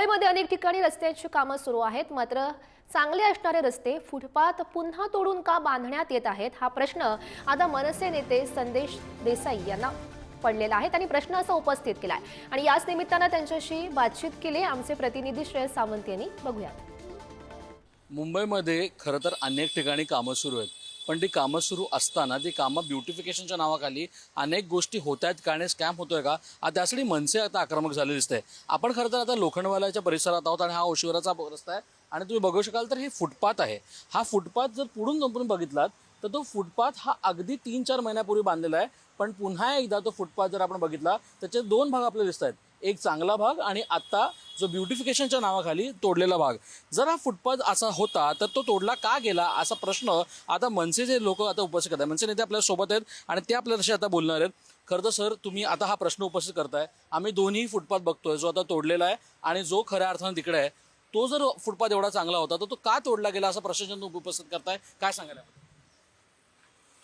मुंबईमध्ये अनेक ठिकाणी रस्त्यांची कामं सुरू आहेत, मात्र चांगले असणारे रस्ते फुटपाथ पुन्हा तोडून का बांधण्यात येत आहेत हा प्रश्न आता मनसे नेते संदेश देसाई यांना पडलेला आहे। त्यांनी प्रश्न असा उपस्थित केलाय आणि याच निमित्ताने त्यांच्याशी बातचीत केली आमचे प्रतिनिधी श्रेयस सावंत यांनी। बघूयात। मुंबईमध्ये खरं तर अनेक ठिकाणी कामं सुरू आहेत, पण ती कामं सुरू असताना ती कामं ब्युटिफिकेशनच्या नावाखाली अनेक गोष्टी होत आहेत का आणि स्कॅम होतोय का त्यासाठी मनसे आता आक्रमक झाले दिसतंय। आपण खरं तर आता लोखंडवालाच्या परिसरात आहोत आणि हा ओशिवराचा रस्ता आहे आणि तुम्ही बघू शकाल तर हे फुटपाथ आहे। हा फुटपाथ जर पुढून संपून बघितलात तर तो फुटपाथ हा अगदी 3-4 महिन्यापूर्वी बांधलेला आहे, पण पुन्हा एकदा तो फुटपाथ जर आपण बघितला त्याचे दोन भाग आपल्याला दिसत आहेत, एक चांगला भाग आणि आता जो ब्युटिफिकेशनच्या नावाखाली तोडलेला भाग। जर हा फुटपाथ असा होता तर तो तोडला का गेला असा प्रश्न आता मनसेचे लोक आता उपस्थित करतात। मनसे नेते आपल्या सोबत आहेत आणि ते आपल्याशी आता बोलणार आहेत। खरं तर सर, तुम्ही आता हा प्रश्न उपस्थित करताय, आम्ही दोन्ही फुटपाथ बघतोय, जो आता तोडलेला आहे आणि जो खऱ्या अर्थानं तिकडे आहे। तो जर फुटपाथ एवढा चांगला होता तर तो का तोडला गेला असा प्रश्न तुम्ही उपस्थित करताय, काय सांगायला?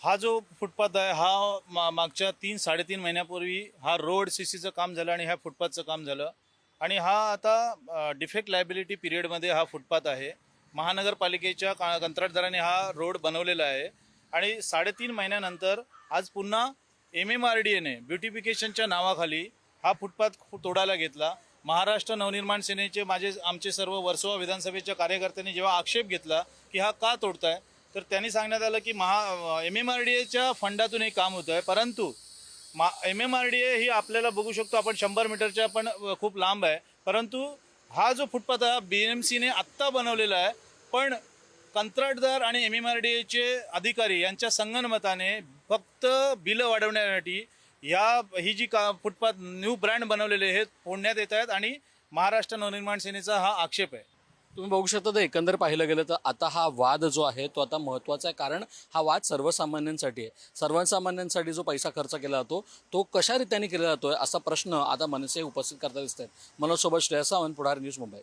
हा जो फुटपाथ आहे हा मागच्या 3-3.5 महिन्यापूर्वी हा रोड सीसीचं काम झालं आणि ह्या फुटपाथचं काम झालं आणि हा आता डिफेक्ट लायबिलिटी पिरियडमध्ये हा फुटपाथ आहे। महानगरपालिकेच्या कंत्राटदाराने हा रोड बनवलेला आहे आणि 3.5 महिन्यानंतर आज पुन्हा MMRDAने ब्युटिफिकेशनच्या नावाखाली हा फुटपाथ तोडायला घेतला। महाराष्ट्र नवनिर्माण सेनेचे आमचे सर्व वर्सोवा विधानसभेच्या कार्यकर्त्यांनी जेव्हा आक्षेप घेतला की हा का तोडताय, तर त्यांनी सांगण्यात आलं की MMRDAच्या फंडातून हे काम होतं आहे, परंतु MMRDA ही आपल्याला बघू शकतो आपण 100 मीटरच्या पण खूप लांब आहे, परंतु हा जो फुटपाथ आहे BMCने आत्ता बनवलेला आहे, पण कंत्राटदार आणि MMRDAचे अधिकारी यांच्या संगनमताने फक्त बिलं वाढवण्यासाठी ही जी फुटपाथ न्यू ब्रँड बनवलेले हे फोडण्यात येत आहेत आणि महाराष्ट्र नवनिर्माण सेनेचा हा आक्षेप आहे। तुम्ही बघू शकता तर एकंदर पाहिलं गेलं तर आता हा वाद जो आहे तो आता महत्त्वाचा आहे, कारण हा वाद सर्वसामान्यांसाठी आहे। सर्वसामान्यांसाठी जो पैसा खर्च केला जातो तो कशा रीतीने केला जातोय असा प्रश्न आता मनसे उपस्थित करता दिसत आहेत। मनोज सोबत श्रेयस सावंत, पुढार न्यूज, मुंबई।